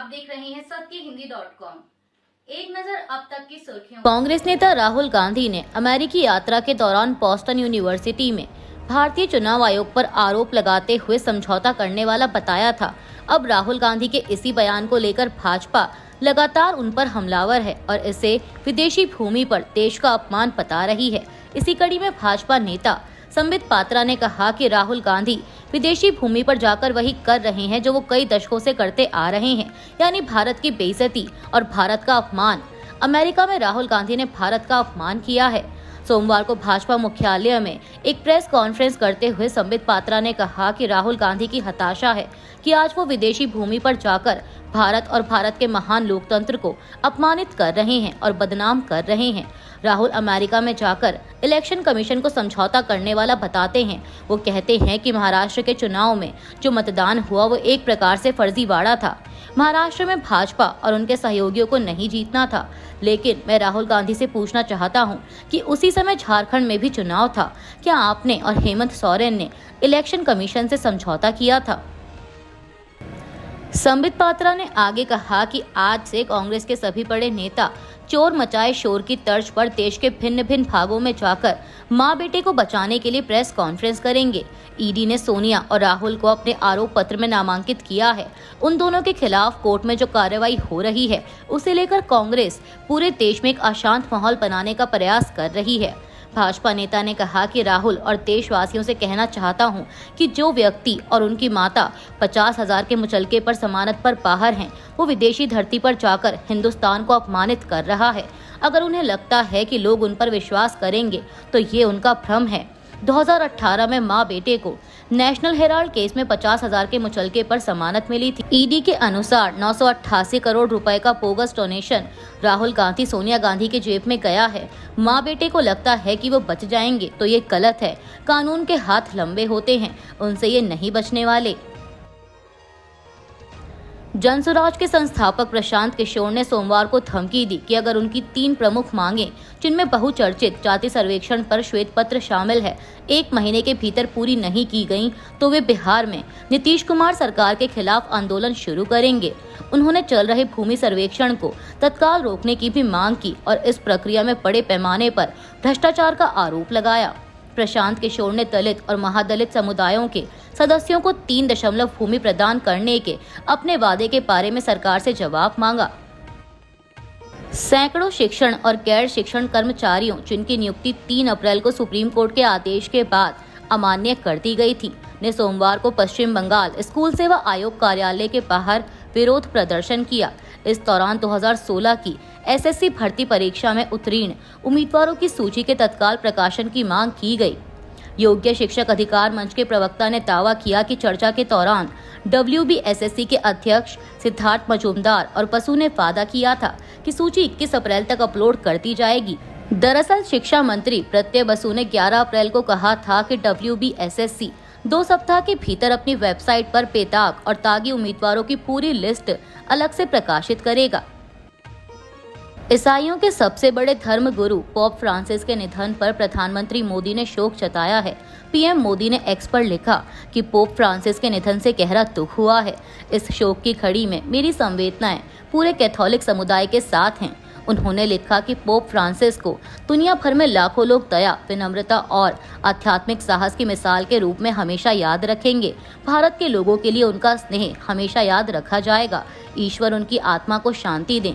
आप देख रहे हैं सत्यहिंदी.com। एक नजर अब तक की सुर्खियों। कांग्रेस नेता राहुल गांधी ने अमेरिकी यात्रा के दौरान बोस्टन यूनिवर्सिटी में भारतीय चुनाव आयोग पर आरोप लगाते हुए समझौता करने वाला बताया था। अब राहुल गांधी के इसी बयान को लेकर भाजपा लगातार उन पर हमलावर है और इसे विदेशी भूमि पर देश का अपमान बता रही है। इसी कड़ी में भाजपा नेता संबित पात्रा ने कहा कि राहुल गांधी विदेशी भूमि पर जाकर वही कर रहे हैं जो वो कई दशकों से करते आ रहे हैं, यानी भारत की बेइज्जती और भारत का अपमान। अमेरिका में राहुल गांधी ने भारत का अपमान किया है। सोमवार को भाजपा मुख्यालय में एक प्रेस कॉन्फ्रेंस करते हुए संबित पात्रा ने कहा कि राहुल गांधी की हताशा है कि आज वो विदेशी भूमि पर जाकर भारत और भारत के महान लोकतंत्र को अपमानित कर रहे हैं और बदनाम कर रहे हैं। राहुल अमेरिका में जाकर इलेक्शन कमीशन को समझौता करने वाला बताते हैं। वो कहते हैं कि महाराष्ट्र के चुनाव में जो मतदान हुआ वो एक प्रकार से फर्जीवाड़ा था। महाराष्ट्र में भाजपा और उनके सहयोगियों को नहीं जीतना था, लेकिन मैं राहुल गांधी से पूछना चाहता हूं कि उसी समय झारखंड में भी चुनाव था। क्या आपने और हेमंत सोरेन ने इलेक्शन कमीशन से समझौता किया था? संबित पात्रा ने आगे कहा कि आज से कांग्रेस के सभी बड़े नेता चोर मचाए शोर की तर्ज पर देश के भिन्न भिन्न भागों में जाकर मां बेटे को बचाने के लिए प्रेस कॉन्फ्रेंस करेंगे। ईडी ने सोनिया और राहुल को अपने आरोप पत्र में नामांकित किया है। उन दोनों के खिलाफ कोर्ट में जो कार्रवाई हो रही है उसे लेकर कांग्रेस पूरे देश में एक अशांत माहौल बनाने का प्रयास कर रही है। भाजपा नेता ने कहा कि राहुल और देशवासियों से कहना चाहता हूं कि जो व्यक्ति और उनकी माता 50,000 के मुचलके पर जमानत पर बाहर हैं, वो विदेशी धरती पर जाकर हिंदुस्तान को अपमानित कर रहा है। अगर उन्हें लगता है कि लोग उन पर विश्वास करेंगे तो ये उनका भ्रम है। 2018 में मां बेटे को नेशनल हेराल्ड केस में 50,000 के मुचलके पर जमानत मिली थी। ईडी के अनुसार 988 करोड़ रुपए का बोगस डोनेशन राहुल गांधी सोनिया गांधी के जेब में गया है। मां बेटे को लगता है कि वो बच जाएंगे तो ये गलत है। कानून के हाथ लंबे होते हैं, उनसे ये नहीं बचने वाले। जनसुराज के संस्थापक प्रशांत किशोर ने सोमवार को धमकी दी कि अगर उनकी 3 प्रमुख मांगें, जिनमें बहुचर्चित जाति सर्वेक्षण पर श्वेत पत्र शामिल है, 1 महीने के भीतर पूरी नहीं की गईं, तो वे बिहार में नीतीश कुमार सरकार के खिलाफ आंदोलन शुरू करेंगे। उन्होंने चल रहे भूमि सर्वेक्षण को तत्काल रोकने की भी मांग की और इस प्रक्रिया में बड़े पैमाने पर भ्रष्टाचार का आरोप लगाया। प्रशांत किशोर ने दलित और महादलित समुदायों के सदस्यों को 3 दशमलव भूमि प्रदान करने के अपने वादे के बारे में सरकार से जवाब मांगा। सैकड़ों शिक्षण और गैर शिक्षण कर्मचारियों, जिनकी नियुक्ति 3 अप्रैल को सुप्रीम कोर्ट के आदेश के बाद अमान्य कर दी गई थी, ने सोमवार को पश्चिम बंगाल स्कूल सेवा आयोग कार्यालय के बाहर विरोध प्रदर्शन किया। इस दौरान 2016 की एसएससी भर्ती परीक्षा में उत्तीर्ण उम्मीदवारों की सूची के तत्काल प्रकाशन की मांग की गई। योग्य शिक्षक अधिकार मंच के प्रवक्ता ने दावा किया कि चर्चा के दौरान WBSSC के अध्यक्ष सिद्धार्थ मजूमदार और बसु ने वादा किया था कि सूची 21 अप्रैल तक अपलोड कर दी जाएगी। दरअसल शिक्षा मंत्री प्रत्यय बसु ने 11 अप्रैल को कहा था कि WBSSC 2 सप्ताह के भीतर अपनी वेबसाइट पर बेदाग और तागी उम्मीदवारों की पूरी लिस्ट अलग से प्रकाशित करेगा। ईसाइयों के सबसे बड़े धर्म गुरु पोप फ्रांसिस के निधन पर प्रधानमंत्री मोदी ने शोक जताया है। पीएम मोदी ने एक्स पर लिखा कि पोप फ्रांसिस के निधन से गहरा दुख हुआ है। इस शोक की घड़ी में मेरी संवेदनाएं पूरे कैथोलिक समुदाय के साथ हैं। उन्होंने लिखा कि पोप फ्रांसिस को दुनिया भर में लाखों लोग दया, विनम्रता और आध्यात्मिक साहस की मिसाल के रूप में हमेशा याद रखेंगे। भारत के लोगों के लिए उनका स्नेह हमेशा याद रखा जाएगा। ईश्वर उनकी आत्मा को शांति दें।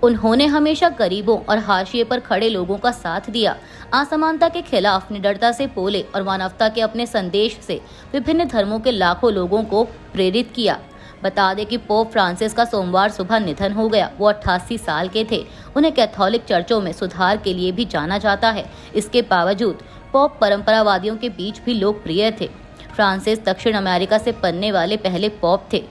उन्होंने हमेशा गरीबों और हाशिए पर खड़े लोगों का साथ दिया, असमानता के खिलाफ निडरता से बोले और मानवता के अपने संदेश से विभिन्न धर्मों के लाखों लोगों को प्रेरित किया। बता दें कि पोप फ्रांसिस का सोमवार सुबह निधन हो गया। वो 88 साल के थे। उन्हें कैथोलिक चर्चों में सुधार के लिए भी जाना जाता है। इसके बावजूद पोप परंपरावादियों के बीच भी लोकप्रिय थे। फ्रांसिस दक्षिण अमेरिका से बनने वाले पहले पोप थे।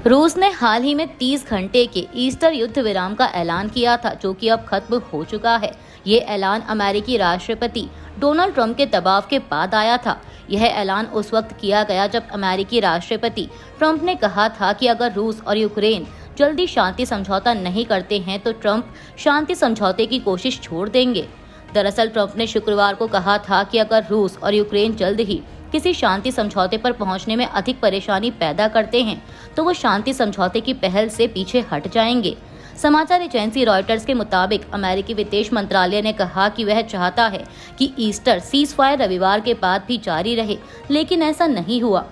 रूस ने हाल ही में 30 घंटे के ईस्टर युद्ध विराम का ऐलान किया था, जो कि अब खत्म हो चुका है। ये ऐलान अमेरिकी राष्ट्रपति डोनाल्ड ट्रंप के दबाव के बाद आया था। यह ऐलान उस वक्त किया गया जब अमेरिकी राष्ट्रपति ट्रंप ने कहा था कि अगर रूस और यूक्रेन जल्दी शांति समझौता नहीं करते हैं तो ट्रंप शांति समझौते की कोशिश छोड़ देंगे। दरअसल ट्रंप ने शुक्रवार को कहा था कि अगर रूस और यूक्रेन जल्द ही किसी शांति समझौते पर पहुंचने में अधिक परेशानी पैदा करते हैं तो वो शांति समझौते की पहल से पीछे हट जाएंगे। समाचार एजेंसी रॉयटर्स के मुताबिक अमेरिकी विदेश मंत्रालय ने कहा कि वह चाहता है कि ईस्टर सीज़फायर रविवार के बाद भी जारी रहे, लेकिन ऐसा नहीं हुआ।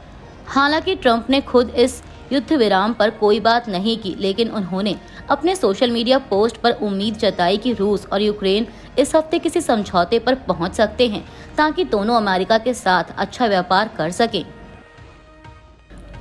हालांकि ट्रंप ने खुद इस युद्ध विराम पर कोई बात नहीं की, लेकिन उन्होंने अपने सोशल मीडिया पोस्ट पर उम्मीद जताई कि रूस और यूक्रेन इस हफ्ते किसी समझौते पर पहुंच सकते हैं ताकि दोनों अमेरिका के साथ अच्छा व्यापार कर सकें।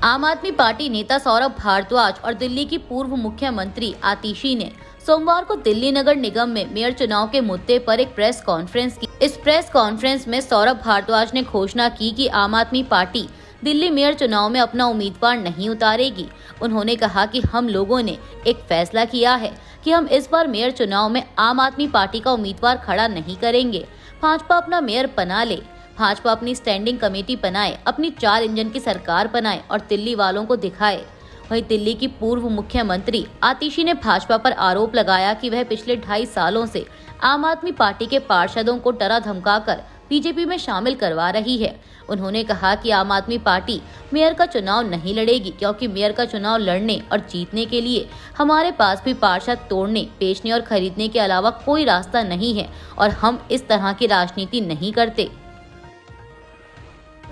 आम आदमी पार्टी नेता सौरभ भारद्वाज और दिल्ली की पूर्व मुख्यमंत्री आतिशी ने सोमवार को दिल्ली नगर निगम में मेयर चुनाव के मुद्दे पर एक प्रेस कॉन्फ्रेंस की। इस प्रेस कॉन्फ्रेंस में सौरभ भारद्वाज ने घोषणा की कि आम आदमी पार्टी दिल्ली मेयर चुनाव में अपना उम्मीदवार नहीं उतारेगी। उन्होंने कहा कि हम लोगों ने एक फैसला किया है कि हम इस बार मेयर चुनाव में आम आदमी पार्टी का उम्मीदवार खड़ा नहीं करेंगे। भाजपा अपना मेयर बना ले, भाजपा अपनी स्टैंडिंग कमेटी बनाए, अपनी 4 इंजन की सरकार बनाए और दिल्ली वालों को दिखाए। वहीं दिल्ली की पूर्व मुख्यमंत्री आतिशी ने भाजपा पर आरोप लगाया कि वह पिछले 2.5 सालों से आम आदमी पार्टी के पार्षदों को डरा धमकाकर बीजेपी में शामिल करवा रही है। उन्होंने कहा कि आम आदमी पार्टी मेयर का चुनाव नहीं लड़ेगी, क्योंकि मेयर का चुनाव लड़ने और जीतने के लिए हमारे पास भी पार्षद तोड़ने, बेचने और खरीदने के अलावा कोई रास्ता नहीं है और हम इस तरह की राजनीति नहीं करते।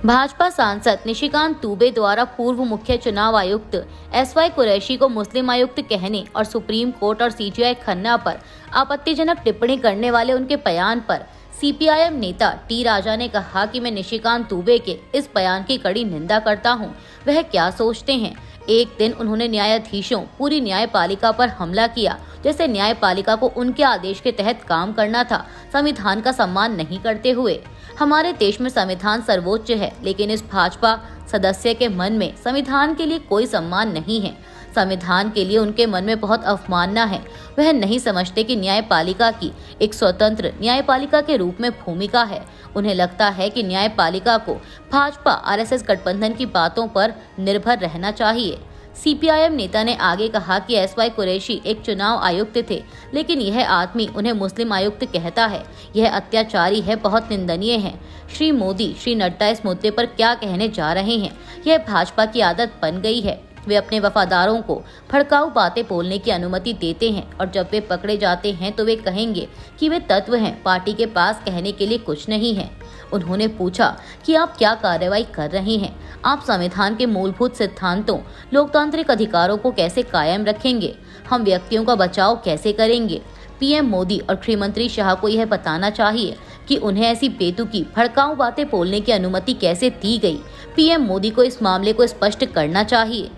भाजपा सांसद निशिकांत दुबे द्वारा पूर्व मुख्य चुनाव आयुक्त SY कुरैशी को मुस्लिम आयुक्त कहने और सुप्रीम कोर्ट और CJI खन्ना पर आपत्तिजनक टिप्पणी करने वाले उनके बयान पर CPIM नेता T राजा ने कहा कि मैं निशिकांत दुबे के इस बयान की कड़ी निंदा करता हूं। वह क्या सोचते हैं? एक दिन उन्होंने न्यायाधीशों, पूरी न्यायपालिका पर हमला किया, जैसे न्यायपालिका को उनके आदेश के तहत काम करना था, संविधान का सम्मान नहीं करते हुए। हमारे देश में संविधान सर्वोच्च है, लेकिन इस भाजपा सदस्य के मन में संविधान के लिए कोई सम्मान नहीं है। संविधान के लिए उनके मन में बहुत अवमानना है। वह नहीं समझते कि न्यायपालिका की एक स्वतंत्र न्यायपालिका के रूप में भूमिका है। उन्हें लगता है कि न्यायपालिका को भाजपा RSS गठबंधन की बातों पर निर्भर रहना चाहिए। CPIM नेता ने आगे कहा कि SY कुरैशी एक चुनाव आयुक्त थे, लेकिन यह आदमी उन्हें मुस्लिम आयुक्त कहता है। यह अत्याचारी है, बहुत निंदनीय है। श्री मोदी, श्री नड्डा इस मुद्दे पर क्या कहने जा रहे हैं? यह भाजपा की आदत बन गई है। वे अपने वफादारों को भड़काऊ बातें बोलने की अनुमति देते हैं और जब वे पकड़े जाते हैं तो वे कहेंगे कि वे तत्व हैं, पार्टी के पास कहने के लिए कुछ नहीं है। उन्होंने पूछा कि आप क्या कार्रवाई कर रहे हैं? आप संविधान के मूलभूत सिद्धांतों, लोकतांत्रिक अधिकारों को कैसे कायम रखेंगे? हम व्यक्तियों का बचाव कैसे करेंगे? PM मोदी और गृहमंत्री शाह को यह बताना चाहिए कि उन्हें ऐसी बेतुकी भड़काऊ बातें बोलने की अनुमति कैसे दी गई। PM मोदी को इस मामले को स्पष्ट करना चाहिए।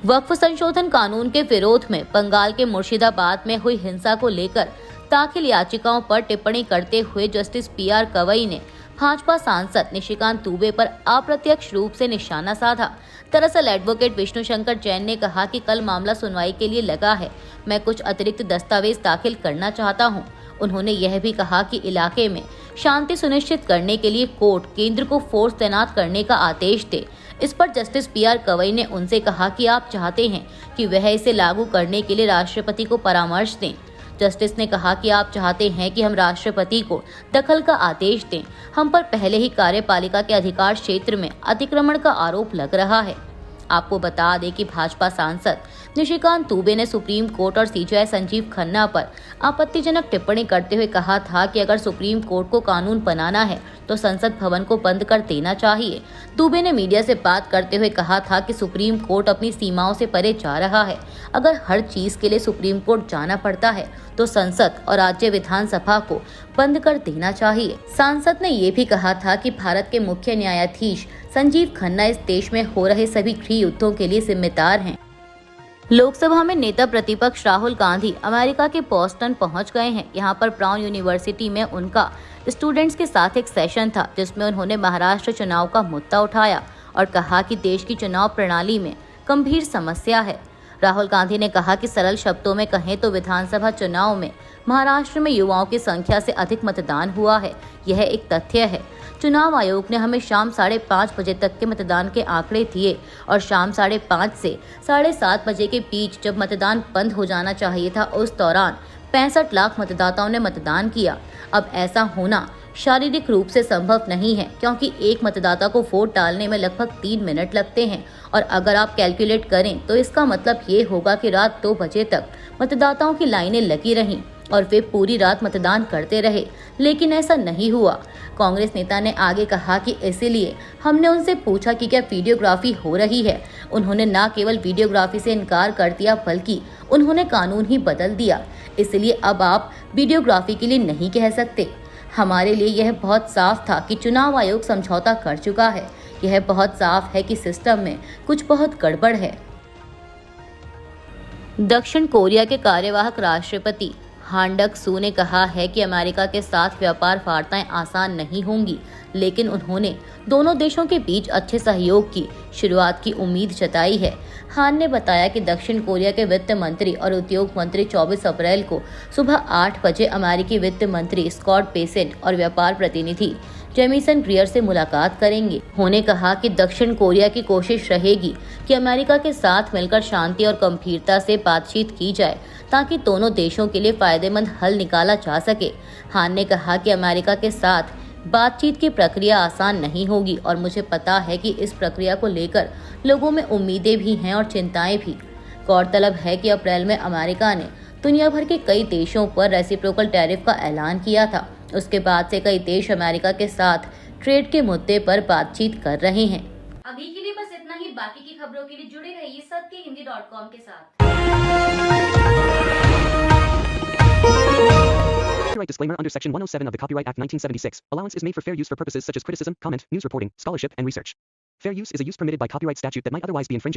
वक्फ संशोधन कानून के विरोध में बंगाल के मुर्शिदाबाद में हुई हिंसा को लेकर दाखिल याचिकाओं पर टिप्पणी करते हुए जस्टिस PR कवई ने भाजपा सांसद निशिकांत दुबे पर अप्रत्यक्ष रूप से निशाना साधा। दरअसल एडवोकेट विष्णु शंकर जैन ने कहा कि कल मामला सुनवाई के लिए लगा है, मैं कुछ अतिरिक्त दस्तावेज दाखिल करना चाहता हूं। उन्होंने यह भी कहा कि इलाके में शांति सुनिश्चित करने के लिए कोर्ट केंद्र को फोर्स तैनात करने का आदेश दे। इस पर जस्टिस PR कवई ने उनसे कहा कि आप चाहते हैं कि वह इसे लागू करने के लिए राष्ट्रपति को परामर्श दें। जस्टिस ने कहा कि आप चाहते हैं कि हम राष्ट्रपति को दखल का आदेश दें। हम पर पहले ही कार्यपालिका के अधिकार क्षेत्र में अतिक्रमण का आरोप लग रहा है। आपको बता दें कि भाजपा सांसद निशिकांत दुबे ने सुप्रीम कोर्ट और CJI संजीव खन्ना पर आपत्तिजनक टिप्पणी करते हुए कहा था कि अगर सुप्रीम कोर्ट को कानून बनाना है तो संसद भवन को बंद कर देना चाहिए। दुबे ने मीडिया से बात करते हुए कहा था कि सुप्रीम कोर्ट अपनी सीमाओं से परे जा रहा है। अगर हर चीज के लिए सुप्रीम कोर्ट जाना पड़ता है तो संसद और राज्य विधानसभा को बंद कर देना चाहिए। सांसद ने ये भी कहा था कि भारत के मुख्य न्यायाधीश संजीव खन्ना इस देश में हो रहे सभी गृह युद्धों के लिए जिम्मेदार हैं। लोकसभा में नेता प्रतिपक्ष राहुल गांधी अमेरिका के बोस्टन पहुंच गए हैं। यहां पर ब्राउन यूनिवर्सिटी में उनका स्टूडेंट्स के साथ एक सेशन था, जिसमें उन्होंने महाराष्ट्र चुनाव का मुद्दा उठाया और कहा कि देश की चुनाव प्रणाली में गंभीर समस्या है। राहुल गांधी ने कहा कि सरल शब्दों में कहें तो विधानसभा चुनाव में महाराष्ट्र में युवाओं की संख्या से अधिक मतदान हुआ है। यह एक तथ्य है। चुनाव आयोग ने हमें शाम 5:30 बजे तक के मतदान के आंकड़े दिए और शाम 5:30 से 7:30 बजे के बीच जब मतदान बंद हो जाना चाहिए था, उस दौरान 65 लाख मतदाताओं ने मतदान किया। अब ऐसा होना शारीरिक रूप से संभव नहीं है, क्योंकि एक मतदाता को वोट डालने में लगभग 3 मिनट लगते हैं और अगर आप कैलकुलेट करें तो इसका मतलब ये होगा कि रात 2 बजे तक मतदाताओं की लाइनें लगी रहीं और वे पूरी रात मतदान करते रहे, लेकिन ऐसा नहीं हुआ। कांग्रेस नेता ने आगे कहा कि इसीलिए हमने उनसे पूछा कि क्या वीडियोग्राफी हो रही है। उन्होंने न केवल वीडियोग्राफी से इनकार कर दिया बल्कि उन्होंने कानून ही बदल दिया। इसलिए अब आप वीडियोग्राफी के लिए नहीं कह सकते। हमारे लिए यह बहुत साफ था कि चुनाव आयोग समझौता कर चुका है। यह बहुत साफ है कि सिस्टम में कुछ बहुत गड़बड़ है। दक्षिण कोरिया के कार्यवाहक राष्ट्रपति हान डक-सू ने कहा है कि अमेरिका के साथ व्यापार वार्ताएं आसान नहीं होंगी, लेकिन उन्होंने दोनों देशों के बीच अच्छे सहयोग की शुरुआत की उम्मीद जताई है। हान ने बताया कि दक्षिण कोरिया के वित्त मंत्री और उद्योग मंत्री 24 अप्रैल को सुबह 8 बजे अमेरिकी वित्त मंत्री स्कॉट बेसेंट और व्यापार प्रतिनिधि जेमिसन ग्रियर से मुलाकात करेंगे। उन्होंने कहा कि दक्षिण कोरिया की कोशिश रहेगी कि अमेरिका के साथ मिलकर शांति और गंभीरता से बातचीत की जाए ताकि दोनों देशों के लिए फायदेमंद हल निकाला जा सके। हान ने कहा कि अमेरिका के साथ बातचीत की प्रक्रिया आसान नहीं होगी और मुझे पता है कि इस प्रक्रिया को लेकर लोगों में उम्मीदें भी हैं और चिंताएं भी। गौरतलब है कि अप्रैल में अमेरिका ने दुनिया भर के कई देशों पर रेसिप्रोकल टैरिफ का ऐलान किया था। उसके बाद से कई देश अमेरिका के साथ ट्रेड के मुद्दे पर बातचीत कर रहे हैं। अभी के लिए बस इतना ही। बाकी की खबरों के लिए जुड़े रहिए सत्यहिंदी.com के साथ। Copyright disclaimer under Section 107 of the Copyright Act 1976. Allowance is made for fair use for purposes such as criticism, comment, news reporting, scholarship, and research. Fair use is a use permitted by copyright statute that might otherwise be infringing.